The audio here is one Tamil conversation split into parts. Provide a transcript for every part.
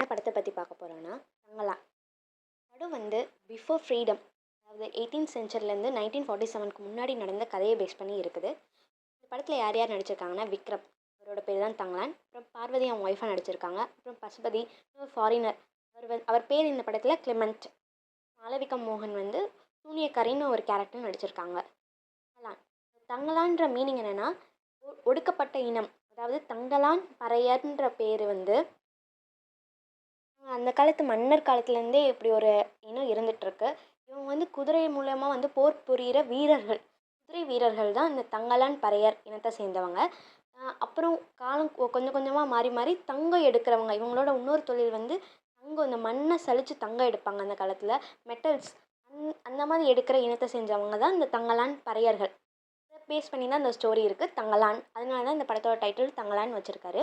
என்ன படத்தை பற்றி பார்க்க போகிறோன்னா தங்கலான். படம் வந்து பிஃபோர் ஃப்ரீடம், அதாவது 18th சென்ச்சுரிலேருந்து 1947க்கு முன்னாடி நடந்த கதையை பேஸ் பண்ணி இருக்குது. இந்த படத்தில் யார் யார் நடிச்சிருக்காங்கன்னா விக்ரம், அவரோட பேர் தான் தங்கலான். அப்புறம் பார்வதி அவங்க ஒய்ஃபாக நடிச்சிருக்காங்க. அப்புறம் பசுபதி ஃபாரினர், அவர் பேர் இந்த படத்தில் கிளெமெண்ட். மாளவிகா மோகன் வந்து சூனியக்காரின்னு ஒரு கேரக்டர் நடிச்சிருக்காங்க. தங்கலான் தங்கலான்ற மீனிங் என்னென்னா ஒடுக்கப்பட்ட இனம், அதாவது தங்கலான் பறையர்ன்ற பேர் வந்து அந்த காலத்து மன்னர் காலத்துலேருந்தே இப்படி ஒரு இனம் இருந்துகிட்ருக்கு. இவங்க வந்து குதிரை மூலமாக வந்து போர் புரிகிற வீரர்கள், குதிரை வீரர்கள் தான் இந்த தங்கலான் பறையர் இனத்தை சேர்ந்தவங்க. அப்புறம் காலம் கொஞ்சம் கொஞ்சமாக மாறி மாறி தங்கம் எடுக்கிறவங்க, இவங்களோட இன்னொரு தொழில் வந்து தங்கம், இந்த மண்ணை சலித்து தங்கம் எடுப்பாங்க அந்த காலத்தில், மெட்டல்ஸ் அந்த மாதிரி எடுக்கிற இனத்தை செஞ்சவங்க தான் இந்த தங்கலான் பறையர்கள். இதை பேஸ் பண்ணி தான் இந்த ஸ்டோரி இருக்குது தங்கலான். அதனால தான் இந்த படத்தோட டைட்டில் தங்கலான் வச்சுருக்காரு.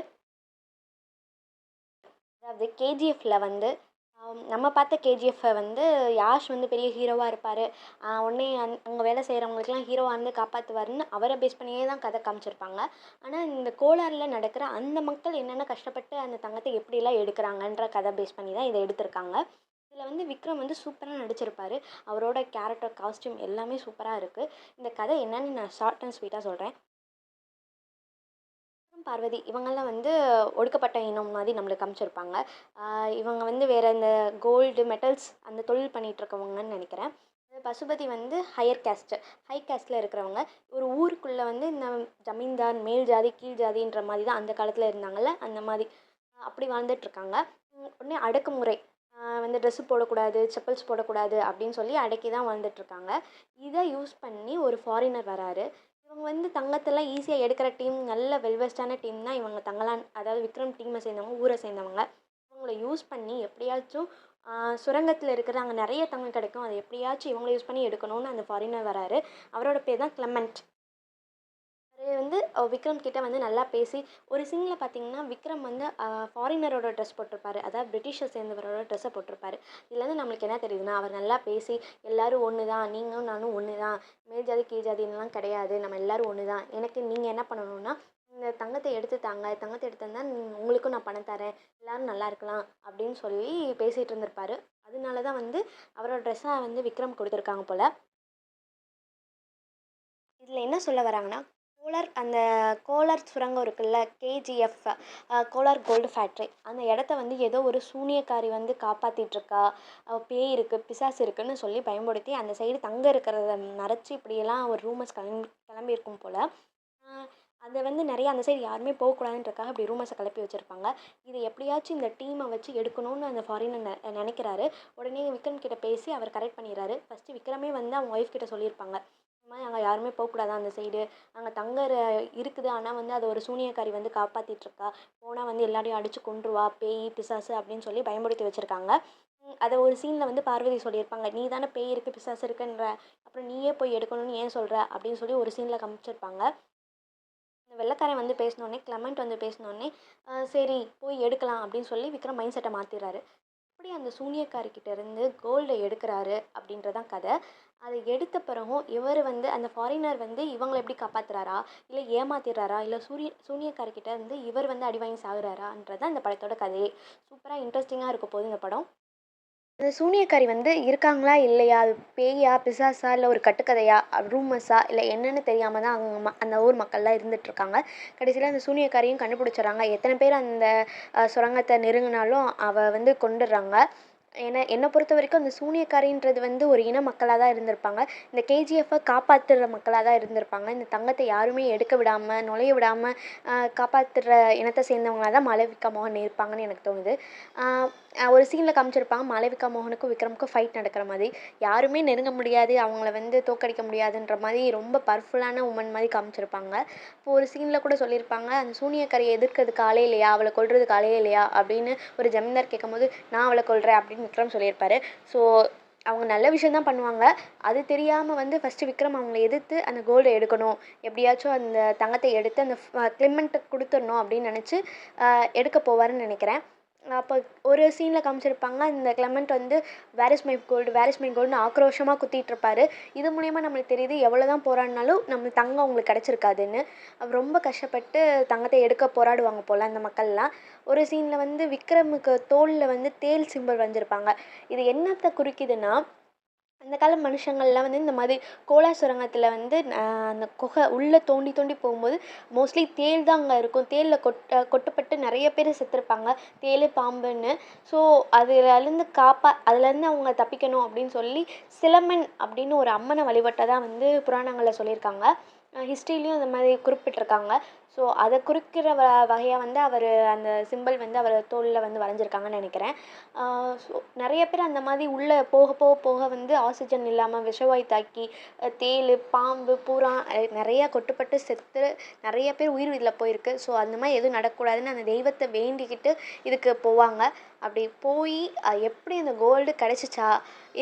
அதாவது கேஜிஎஃப்ல வந்து நம்ம பார்த்த கேஜிஎஃப்பை வந்து யாஷ் வந்து பெரிய ஹீரோவாக இருப்பார், உடனே அங்கே வேலை செய்கிறவங்களுக்குலாம் ஹீரோவாக இருந்து காப்பாற்றுவாருன்னு அவரை பேஸ் பண்ணியே தான் கதை காமிச்சிருப்பாங்க. ஆனால் இந்த கோலாரில் நடக்கிற அந்த மக்கள் என்னென்ன கஷ்டப்பட்டு அந்த தங்கத்தை எப்படிலாம் எடுக்கிறாங்கன்ற கதை பேஸ் பண்ணி தான் இதை எடுத்திருக்காங்க. இதில் வந்து விக்ரம் வந்து சூப்பராக நடிச்சிருப்பார். அவரோட கேரக்டர், காஸ்டியூம் எல்லாமே சூப்பராக இருக்குது. இந்த கதை என்னன்னு நான் ஷார்ட் அண்ட் ஸ்வீட்டாக சொல்கிறேன். பார்வதி இவங்கெல்லாம் வந்து ஒடுக்கப்பட்ட இனம் மாதிரி நம்மளுக்கு காமிச்சிருப்பாங்க. இவங்க வந்து வேறு இந்த கோல்டு மெட்டல்ஸ் அந்த தொழில் பண்ணிகிட்ருக்கவங்கன்னு நினைக்கிறேன். பசுபதி வந்து ஹையர் கேஸ்ட்டு, ஹை கேஸ்ட்டில் இருக்கிறவங்க. ஒரு ஊருக்குள்ளே வந்து இந்த ஜமீன்தார், மேல் ஜாதி கீழ் ஜாதின்ற மாதிரி தான் அந்த காலத்தில் இருந்தாங்கள்ல, அந்த மாதிரி அப்படி வாழ்ந்துட்டுருக்காங்க. உடனே அடக்குமுறை, வந்து ட்ரெஸ்ஸு போடக்கூடாது, செப்பல்ஸ் போடக்கூடாது அப்படின்னு சொல்லி அடக்கி தான் வாழ்ந்துட்டுருக்காங்க. இதை யூஸ் பண்ணி ஒரு ஃபாரினர் வராரு. இவங்க வந்து தங்கத்தெல்லாம் ஈஸியாக எடுக்கிற டீம், நல்ல வெல்வெஸ்டான டீம் தான் இவங்க தங்கலான், அதாவது விக்ரம் டீமை சேர்ந்தவங்க, ஊரை சேர்ந்தவங்க. இவங்கள யூஸ் பண்ணி எப்படியாச்சும் சுரங்கத்தில் இருக்கிற அங்கே நிறைய தங்கம் கிடைக்கும், அதை எப்படியாச்சும் இவங்கள யூஸ் பண்ணி எடுக்கணும்னு அந்த ஃபாரினர் வராரு. அவரோட பேர் தான் கிளெமெண்ட். அவர் வந்து விக்ரம் கிட்ட வந்து நல்லா பேசி ஒரு சீனில் பார்த்தீங்கன்னா விக்ரம் வந்து ஃபாரினரோட ட்ரெஸ் போட்டிருப்பாரு, அதாவது பிரிட்டிஷை சேர்ந்தவரோட ட்ரெஸ்ஸை போட்டிருப்பாரு. இதுலேருந்து நம்மளுக்கு என்ன தெரியுதுன்னா அவர் நல்லா பேசி எல்லோரும் ஒன்று தான், நீங்களும் நானும் ஒன்று தான், மேல் ஜாதி கீழ் ஜாதின்லாம் கிடையாது, நம்ம எல்லோரும் ஒன்று தான், எனக்கு நீங்கள் என்ன பண்ணணும்னா இந்த தங்கத்தை எடுத்து தாங்க, தங்கத்தை எடுத்து உங்களுக்கும் நான் பணம் தரேன், எல்லோரும் நல்லா இருக்கலாம் அப்படின்னு சொல்லி பேசிகிட்டு இருந்திருப்பாரு. அதனால தான் வந்து அவரோட ட்ரெஸ்ஸை வந்து விக்ரம் கொடுத்துருக்காங்க போல். இதில் என்ன சொல்ல வராங்கன்னா அந்த கோலார் சுரங்கம் இருக்குல்ல, கேஜிஎஃப், கோலார் கோல்டு ஃபேக்ட்ரி, அந்த இடத்த வந்து ஏதோ ஒரு சூனியக்காரி வந்து காப்பாற்றிட்டுருக்கா, பேய் இருக்குது, பிசாசு இருக்குதுன்னு சொல்லி பயன்படுத்தி அந்த சைடு தங்க இருக்கிறத மறைச்சி இப்படியெல்லாம் ஒரு ரூமர்ஸ் கிளம்பியிருக்கும் போல். அதை வந்து நிறைய அந்த சைடு யாருமே போகக்கூடாதுன்றக்காக அப்படி ரூமர்ஸை கிளப்பி வச்சுருப்பாங்க. இதை எப்படியாச்சும் இந்த டீமை வச்சு எடுக்கணும்னு அந்த ஃபாரினர் நினைக்கிறாரு. உடனே விக்ரம் கிட்ட பேசி அவர் கரெக்ட் பண்ணிடுறாரு. ஃபஸ்ட்டு விக்ரமே வந்து அவங்க ஒய்ஃப் கிட்ட சொல்லியிருப்பாங்க, இந்த மாதிரி அங்கே யாருமே போகக்கூடாது அந்த சைடு, அங்கே தங்கற இருக்குது, ஆனால் வந்து அதை ஒரு சூனியக்காரி வந்து காப்பாற்றிட்டுருக்கா, போனால் வந்து எல்லாரையும் அடித்து கொன்றுவா, பேய் பிசாசு அப்படின்னு சொல்லி பயன்படுத்தி வச்சுருக்காங்க. அதை ஒரு சீனில் வந்து பார்வதி சொல்லியிருப்பாங்க, நீ தானே பேய் இருக்குது பிசாசு இருக்குன்ற, அப்புறம் நீயே போய் எடுக்கணும்னு ஏன் சொல்கிற அப்படின்னு சொல்லி ஒரு சீனில் காமிச்சிருப்பாங்க. இந்த வெள்ளைக்காரன் வந்து பேசினோடனே, கிளெமெண்ட் வந்து பேசினோடனே சரி போய் எடுக்கலாம் அப்படின்னு சொல்லி விக்ரம் மைண்ட் செட்டை மாற்றிடுறாரு. எப்படி அந்த சூனியக்காரிக்கிட்ட இருந்து கோல்டை எடுக்கிறாரு அப்படின்றதான் கதை. அதை எடுத்த பிறகும் இவர் வந்து அந்த ஃபாரினர் வந்து இவங்களை எப்படி காப்பாற்றுறாரா, இல்லை ஏமாத்திடுறாரா, இல்லை சூனியக்காரிக்கிட்ட இருந்து இவர் வந்து அடி வாங்கி சாகுறாரான்றதான் இந்த படத்தோட கதையே. சூப்பராக இன்ட்ரெஸ்டிங்காக இருக்க போகுது இந்த படம். அந்த சூனியக்காரி வந்து இருக்காங்களா இல்லையா, அது பேயா பிசாசா இல்லை ஒரு கட்டுக்கதையா, ரூமர்ஸா இல்லை என்னென்னு தெரியாமல் தான் அவங்க அந்த ஊர் மக்கள்லாம் இருந்துகிட்ருக்காங்க. கடைசியில் அந்த சூனியக்காரியும் கண்டுபிடிச்சிட்றாங்க. எத்தனை பேர் அந்த சுரங்கத்தை நெருங்கினாலும் அவள் வந்து கொண்டுடுறாங்க. என்னை பொறுத்த வரைக்கும் அந்த சூனியக்காரின்றது வந்து ஒரு இன மக்களாக தான் இருந்திருப்பாங்க. இந்த கேஜிஎஃப்பை காப்பாற்றுற மக்களாக தான் இருந்திருப்பாங்க. இந்த தங்கத்தை யாருமே எடுக்க விடாமல், நுழைய விடாமல் காப்பாற்றுற இனத்தை சேர்ந்தவங்களாக தான் மாளவிகா மோகன் இருப்பாங்கன்னு எனக்கு தோணுது. ஒரு சீனில் காமிச்சிருப்பாங்க மாளவிகா மோகனுக்கும் விக்ரமுக்கும் ஃபைட் நடக்கிற மாதிரி. யாருமே நெருங்க முடியாது, அவங்கள வந்து தோற்கடிக்க முடியாதுன்ற மாதிரி ரொம்ப பவர்ஃபுல்லான உமன் மாதிரி காமிச்சிருப்பாங்க. இப்போ ஒரு சீனில் கூட சொல்லியிருப்பாங்க, அந்த சூனியக்காரியை எதிர்க்கிறதுக்கு ஆளே இல்லையா, அவளை கொல்றதுக்கு ஆளே இல்லையா அப்படின்னு ஒரு ஜமீன்தார் கேட்கும்போது, நான் அவளை கொல்றேன் அப்படின்னு விக்ரம் சொல்லியிருப்பாரு. ஸோ அவங்க நல்ல விஷயம் தான் பண்ணுவாங்க. அது தெரியாமல் வந்து ஃபஸ்ட்டு விக்ரம் அவங்கள எதிர்த்து அந்த கோல்டை எடுக்கணும், எப்படியாச்சும் அந்த தங்கத்தை எடுத்து அந்த கிளெமெண்ட்டுக்கு கொடுத்துடணும் அப்படின்னு நினச்சி எடுக்க போவாருன்னு நினைக்கிறேன். அப்போ ஒரு சீனில் காமிச்சிருப்பாங்க, இந்த கிளெமெண்ட் வந்து where is my gold where is my கோல்டுன்னு ஆக்ரோஷமா குத்திட்டுருப்பாரு. இது மூலியமா நம்மளுக்கு தெரியுது எவ்வளோ தான் போராடினாலும் நம்ம தங்கம் அவங்களுக்கு கிடச்சிருக்காதுன்னு. அவர் ரொம்ப கஷ்டப்பட்டு தங்கத்த எடுக்க போராடுவாங்க போல அந்த மக்கள்லாம். ஒரு சீனில் வந்து விக்ரமுக்கு தோள்ல வந்து தேள் சிம்பல் வரைஞ்சிருப்பாங்க. இது என்னத்த குறிக்குதுன்னா, அந்த கால மனுஷங்கள்லாம் வந்து இந்த மாதிரி கோலார் சுரங்கத்தில் வந்து அந்த குகை உள்ளே தோண்டி தோண்டி போகும்போது மோஸ்ட்லி தேள் தான் அங்கே இருக்கும். தேளில் கொட்டப்பட்டு நிறைய பேர் செத்துருப்பாங்க. தேள், பாம்புன்னு. ஸோ அதுலேருந்து அவங்க தப்பிக்கணும் அப்படின்னு சொல்லி சிலம்பன் அப்படின்னு ஒரு அம்மனை வழிபட்டதா வந்து புராணங்களில் சொல்லியிருக்காங்க. ஹிஸ்ட்ரிலையும் அந்த மாதிரி குறிப்பிட்டிருக்காங்க. ஸோ அதை குறிக்கிற வகையாக வந்து அவர் அந்த சிம்பல் வந்து அவர் தோளில் வந்து வரைஞ்சிருக்காங்கன்னு நினைக்கிறேன். ஸோ நிறைய பேர் அந்த மாதிரி உள்ளே போக போக போக வந்து ஆக்சிஜன் இல்லாமல் விஷவாயு தாக்கி தேள், பாம்பு, பூரா நிறையா கொட்டுப்பட்டு செத்து நிறைய பேர் உயிர் இதில் போயிருக்கு. ஸோ அந்த மாதிரி எதுவும் நடக்கக்கூடாதுன்னு அந்த தெய்வத்தை வேண்டிக்கிட்டு இதுக்கு போவாங்க. அப்படி போய் எப்படி அந்த கோல்டு கிடச்சிச்சா,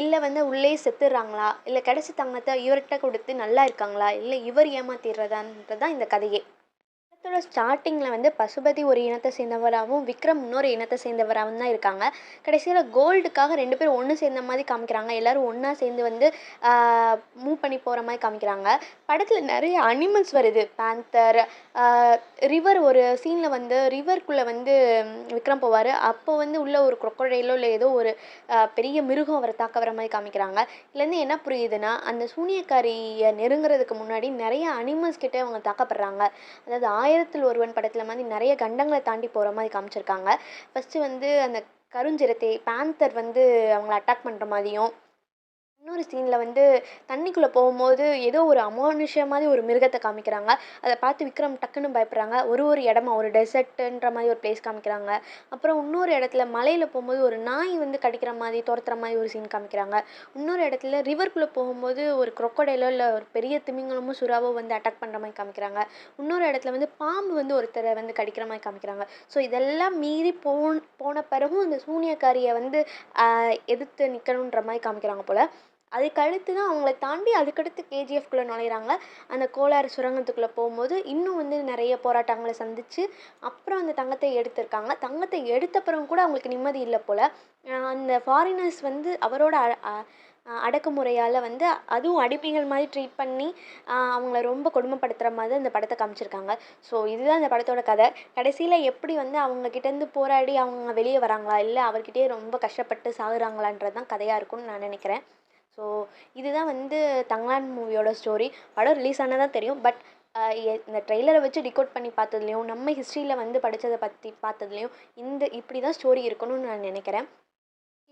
இல்லை வந்து உள்ளேயே செத்துடுறாங்களா, இல்லை கிடச்ச தங்கத்தை இவர்கிட்ட கொடுத்து நல்லா இருக்காங்களா, இல்லை இவர் ஏமாத்திடுறதான்றது தான் இந்த கதையே. படத்தோட ஸ்டார்டிங்கில் வந்து பசுபதி ஒரு இனத்தை சேர்ந்தவராகவும் விக்ரம் இன்னொரு இனத்தை சேர்ந்தவராகவும் தான் இருக்காங்க. கடைசியில் கோல்டுக்காக 2 பேரும் ஒன்று சேர்ந்த மாதிரி காமிக்கிறாங்க. எல்லோரும் ஒன்றா சேர்ந்து வந்து மூவ் பண்ணி போகிற மாதிரி காமிக்கிறாங்க. படத்தில் நிறைய அனிமல்ஸ் வருது. பேந்தர், ரிவர் ஒரு சீனில் வந்து ரிவர்க்குள்ளே வந்து விக்ரம் போவார். அப்போ வந்து உள்ள ஒரு crocodile இல்லை ஏதோ ஒரு பெரிய மிருகம் அவரை தாக்க வர மாதிரி காமிக்கிறாங்க. இதுலேருந்து என்ன புரியுதுன்னா, அந்த சூனியக்காரியை நெருங்குறதுக்கு முன்னாடி நிறைய அனிமல்ஸ் கிட்டே அவங்க தாக்கப்படுறாங்க. அதாவது 1000ல் ஒருவன் படத்தில் மாதிரி நிறைய கண்டங்களை தாண்டி போகிற மாதிரி காமிச்சிருக்காங்க. ஃபஸ்ட்டு வந்து அந்த கருஞ்சிறுத்தை பேந்தர் வந்து அவங்கள அட்டாக் பண்ணுற மாதிரியும், இன்னொரு சீனில் வந்து தண்ணிக்குள்ளே போகும்போது ஏதோ ஒரு அமானுஷ்ய மாதிரி ஒரு மிருகத்தை காமிக்கிறாங்க. அதை பார்த்து விக்ரம் டக்குன்னு பயப்படுறாங்க. ஒரு இடமா ஒரு டெசர்ட்டுன்ற மாதிரி ஒரு பிளேஸ் காமிக்கிறாங்க. அப்புறம் இன்னொரு இடத்துல மலையில் போகும்போது ஒரு நாய் வந்து கடிக்கிற மாதிரி துரத்துற மாதிரி ஒரு சீன் காமிக்கிறாங்க. இன்னொரு இடத்துல ரிவர்க்குள்ளே போகும்போது ஒரு crocodile இல்லை ஒரு பெரிய திமிங்கலமோ சுறாவோ வந்து அட்டாக் பண்ணுற மாதிரி காமிக்கிறாங்க. இன்னொரு இடத்துல வந்து பாம்பு வந்து ஒருத்தரை வந்து கடிக்கிற மாதிரி காமிக்கிறாங்க. ஸோ இதெல்லாம் மீறி போன பிறகும் அந்த சூனியக்காரியை வந்து எதிர்த்து நிற்கணுன்ற மாதிரி காமிக்கிறாங்க போல். அதுக்கடுத்து தான் அவங்கள தாண்டி அதுக்கடுத்து கேஜிஎஃப்குள்ளே நுழையிறாங்க. அந்த கோலார் சுரங்கத்துக்குள்ளே போகும்போது இன்னும் வந்து நிறைய போராட்டங்களை சந்தித்து அப்புறம் அந்த தங்கத்தை எடுத்திருக்காங்க. தங்கத்தை எடுத்த பிறகு கூட அவங்களுக்கு நிம்மதி இல்லை போல். அந்த ஃபாரினர்ஸ் வந்து அவரோட அடக்குமுறையால் வந்து அதுவும் அடிமைகள் மாதிரி ட்ரீட் பண்ணி அவங்கள ரொம்ப கொடுமைப்படுத்துகிற மாதிரி இந்த படத்தை காமிச்சிருக்காங்க. ஸோ இதுதான் இந்த படத்தோட கதை. கடைசியில் எப்படி வந்து அவங்கக்கிட்டேருந்து போராடி அவங்க வெளியே வராங்களா, இல்லை அவர்கிட்டயே ரொம்ப கஷ்டப்பட்டு சாகுறாங்களான்றது தான் கதையாக இருக்கும்னு நான் நினைக்கிறேன். ஸோ இதுதான் வந்து தங்கலான் மூவியோட ஸ்டோரி. படம் ரிலீஸ் ஆனதான் தெரியும். பட் இந்த ட்ரெய்லரை வச்சு டிகோட் பண்ணி பார்த்ததுலையும், நம்ம ஹிஸ்ட்ரியில் வந்து படித்ததை பற்றி பார்த்ததுலையும் இப்படி தான் ஸ்டோரி இருக்கணும்னு நான் நினைக்கிறேன்.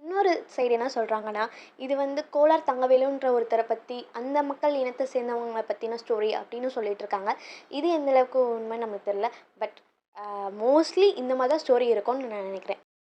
இன்னொரு சைடு என்ன சொல்கிறாங்கன்னா, இது வந்து கோலார் தங்கவேலுன்ற ஒருத்தரை பற்றி அந்த மக்கள் இனத்தை சேர்ந்தவங்களை பற்றின ஸ்டோரி அப்படின்னு சொல்லிட்டு இருக்காங்க. இது எந்த அளவுக்கு உண்மைன்னு நமக்கு தெரியல. பட் மோஸ்ட்லி இந்த மாதிரி தான் ஸ்டோரி இருக்கும்னு நான் நினைக்கிறேன்.